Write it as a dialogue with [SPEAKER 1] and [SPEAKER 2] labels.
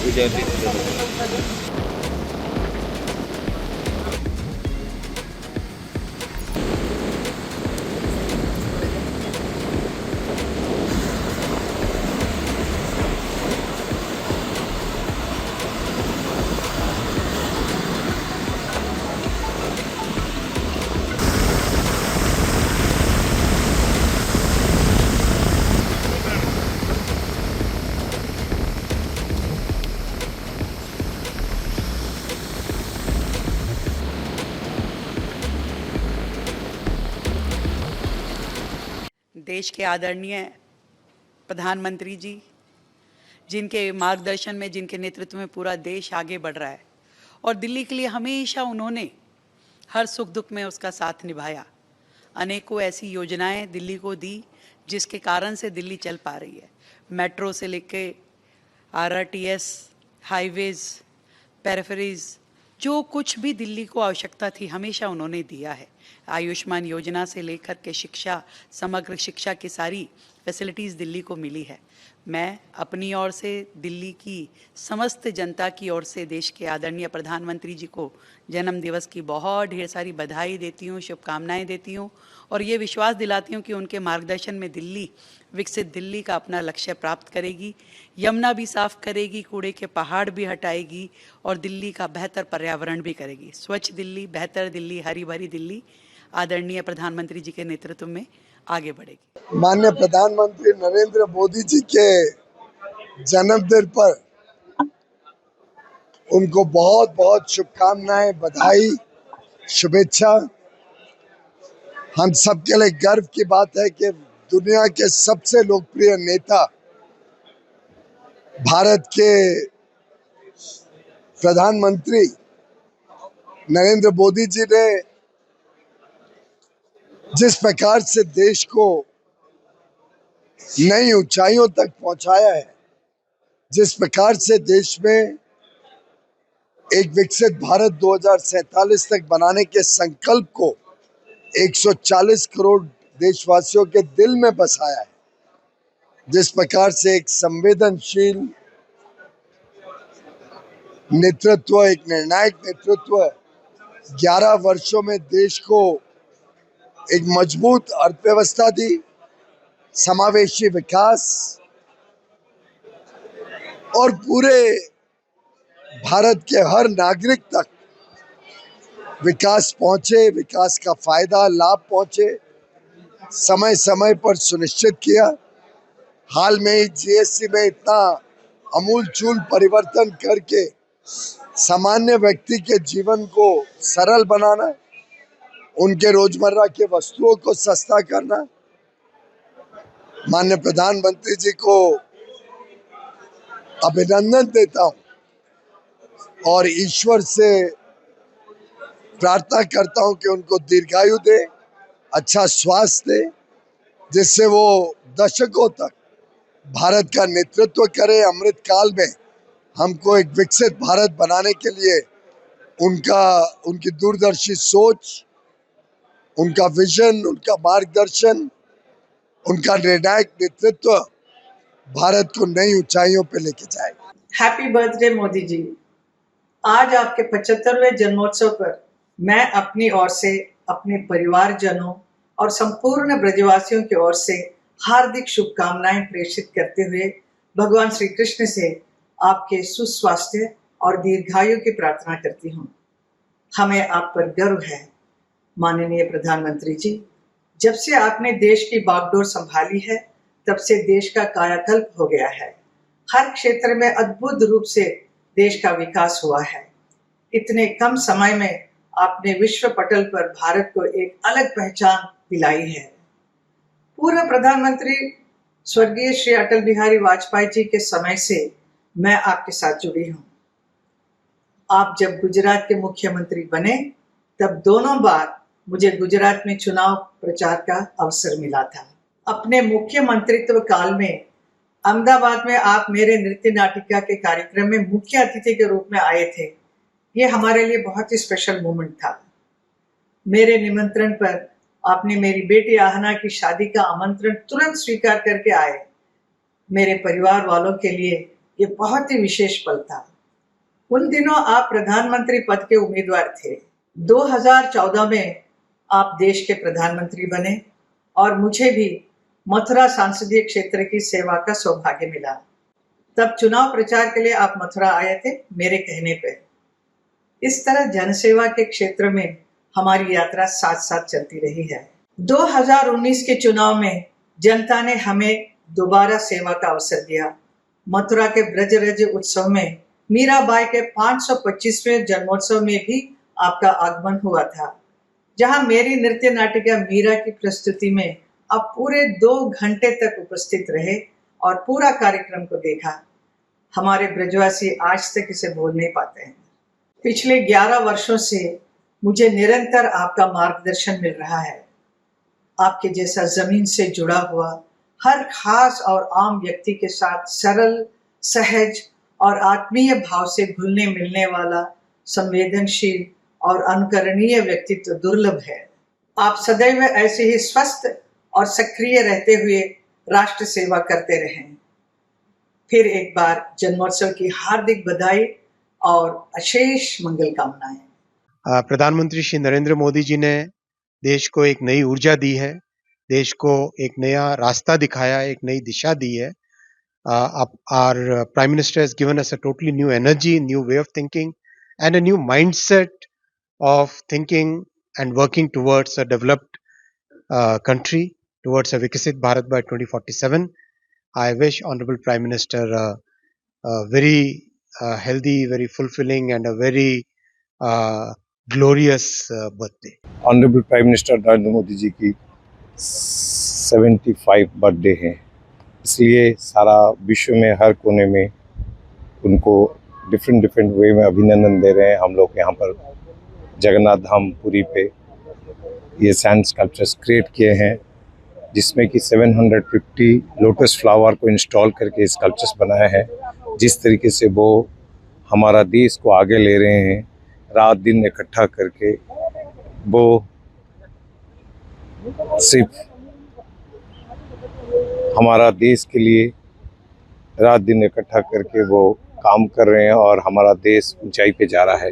[SPEAKER 1] विद्यार्थी थे।
[SPEAKER 2] देश के आदरणीय प्रधानमंत्री जी, जिनके मार्गदर्शन में, जिनके नेतृत्व में पूरा देश आगे बढ़ रहा है, और दिल्ली के लिए हमेशा उन्होंने हर सुख दुख में उसका साथ निभाया। अनेकों ऐसी योजनाएं दिल्ली को दी जिसके कारण से दिल्ली चल पा रही है। मेट्रो से लेके आरआरटीएस, हाईवेज, पेरिफेरीज, जो कुछ भी दिल्ली को आवश्यकता थी हमेशा उन्होंने दिया है। आयुष्मान योजना से लेकर के शिक्षा, समग्र शिक्षा की सारी फैसिलिटीज़ दिल्ली को मिली है। मैं अपनी ओर से, दिल्ली की समस्त जनता की ओर से देश के आदरणीय प्रधानमंत्री जी को जन्म दिवस की बहुत ढेर सारी बधाई देती हूँ, शुभकामनाएं देती हूँ, और ये विश्वास दिलाती हूँ कि उनके मार्गदर्शन में दिल्ली विकसित दिल्ली का अपना लक्ष्य प्राप्त करेगी। यमुना भी साफ करेगी, कूड़े के पहाड़ भी हटाएगी और दिल्ली का बेहतर पर्यावरण भी करेगी। स्वच्छ दिल्ली, बेहतर दिल्ली, हरी भरी दिल्ली आदरणीय प्रधानमंत्री जी के नेतृत्व में आगे बढ़ेगी।
[SPEAKER 3] माननीय प्रधानमंत्री नरेंद्र मोदी जी के जन्मदिन पर उनको बहुत बहुत शुभकामनाएं, बधाई, शुभेच्छा। हम सबके लिए गर्व की बात है कि दुनिया के सबसे लोकप्रिय नेता, भारत के प्रधानमंत्री नरेंद्र मोदी जी ने जिस प्रकार से देश को नई ऊंचाइयों तक पहुंचाया है, जिस प्रकार से देश में एक विकसित भारत 2047 तक बनाने के संकल्प को 140 करोड़ देशवासियों के दिल में बसाया है, जिस प्रकार से एक संवेदनशील नेतृत्व, एक निर्णायक नेतृत्व 11 वर्षों में देश को एक मजबूत अर्थव्यवस्था दी, समावेशी विकास, और पूरे भारत के हर नागरिक तक विकास पहुंचे, विकास का फायदा, लाभ पहुंचे, समय समय पर सुनिश्चित किया। हाल में ही जीएसटी में इतना अमूलचूल परिवर्तन करके सामान्य व्यक्ति के जीवन को सरल बनाना, उनके रोजमर्रा के वस्तुओं को सस्ता करना। माननीय प्रधानमंत्री जी को अभिनंदन देता हूं और ईश्वर से प्रार्थना करता हूं कि उनको दीर्घायु दे, अच्छा स्वास्थ्य दे, जिससे वो दशकों तक भारत का नेतृत्व करे। अमृत काल में हमको एक विकसित भारत बनाने के लिए उनकी दूरदर्शी सोच, उनका विजन, उनका मार्गदर्शन, उनका निर्णायक नेतृत्व भारत को नई ऊंचाइयों पे लेके जाएगा।
[SPEAKER 4] Happy birthday Modi ji. आज आपके 75वें जन्मोत्सव पर मैं अपनी ओर से, अपने परिवारजनों और संपूर्ण ब्रजवासियों की ओर से हार्दिक शुभकामनाएं प्रेषित करते हुए भगवान श्री कृष्ण से आपके सुस्वास्थ्य और दीर्घायु की प्रार्थना करती हूँ। हमें आप पर गर्व है माननीय प्रधानमंत्री जी। जब से आपने देश की बागडोर संभाली है, तब से देश का कायाकल्प हो गया है। हर क्षेत्र में अद्भुत रूप से देश का विकास हुआ है। इतने कम समय में आपने विश्व पटल पर भारत को एक अलग पहचान दिलाई है। पूर्व प्रधानमंत्री स्वर्गीय श्री अटल बिहारी वाजपेयी जी के समय से मैं आपके साथ जुड़ी हूँ। आप जब गुजरात के मुख्यमंत्री बने, तब दोनों बार मुझे गुजरात में चुनाव प्रचार का अवसर मिला था। अपने मुख्यमंत्रित्व काल में अहमदाबाद में आप मेरे नृत्य नाटिका के कार्यक्रम में मुख्य अतिथि के रूप में आए थे। ये हमारे लिए बहुत ही स्पेशल मोमेंट था। मेरे निमंत्रण पर आपने मेरी बेटी आहना की शादी का आमंत्रण तुरंत स्वीकार करके आए। मेरे परिवार वालों के लिए ये बहुत ही विशेष पल था। उन दिनों आप प्रधानमंत्री पद के उम्मीदवार थे। 2014 में आप देश के प्रधानमंत्री बने और मुझे भी मथुरा संसदीय क्षेत्र की सेवा का सौभाग्य मिला। तब चुनाव प्रचार के लिए आप मथुरा आए थे मेरे कहने पे। इस तरह जनसेवा के क्षेत्र में हमारी यात्रा साथ साथ चलती रही है। 2019 के चुनाव में जनता ने हमें दोबारा सेवा का अवसर दिया। मथुरा के ब्रजरज उत्सव में मीराबाई के 525वें जन्मोत्सव में भी आपका आगमन हुआ था, जहां मेरी नृत्य नाटिका मीरा की प्रस्तुति में आप पूरे 2 घंटे तक उपस्थित रहे और पूरा कार्यक्रम को देखा। हमारे ब्रजवासी आज तक इसे भूल नहीं पाते हैं। पिछले 11 वर्षों से मुझे निरंतर आपका मार्गदर्शन मिल रहा है। आपके जैसा जमीन से जुड़ा हुआ हर खास और आम व्यक्ति के साथ सरल, सहज और आत्मीय भाव से घुलने मिलने वाला संवेदनशील और अनुकरणीय व्यक्तित्व दुर्लभ है। आप सदैव ऐसे ही स्वस्थ और सक्रिय रहते हुए राष्ट्र सेवा करते रहें। फिर एक बार जन्मोत्सव की हार्दिक बधाई और अशेष मंगल कामनाएं।
[SPEAKER 5] प्रधानमंत्री श्री नरेंद्र मोदी जी ने देश को एक नई ऊर्जा दी है, देश को एक नया रास्ता दिखाया, एक नई दिशा दी है। Our Prime Minister has given us a totally new energy, new way of thinking, and a new mindset of thinking and working towards a developed country, towards a Viksit Bharat by 2047. I wish Honorable Prime Minister a very healthy, very fulfilling, and a very glorious birthday.
[SPEAKER 6] Honourable prime minister Narendra Modi ji की 75 birthday है, इसलिए सारा विश्व में हर कोने में उनको different way में अभिनंदन दे रहे हैं। हम लोग यहाँ पर जगन्नाथ धाम पुरी पे ये सैंड स्कल्पचर्स क्रिएट किए हैं, जिसमें कि 750 लोटस फ्लावर को इंस्टॉल करके स्कल्पचर्स बनाया है। जिस तरीके से वो हमारा देश को आगे ले रहे हैं, रात दिन इकट्ठा करके, वो सिर्फ हमारा देश के लिए रात दिन इकट्ठा करके वो काम कर रहे हैं और हमारा देश ऊंचाई पे जा रहा है।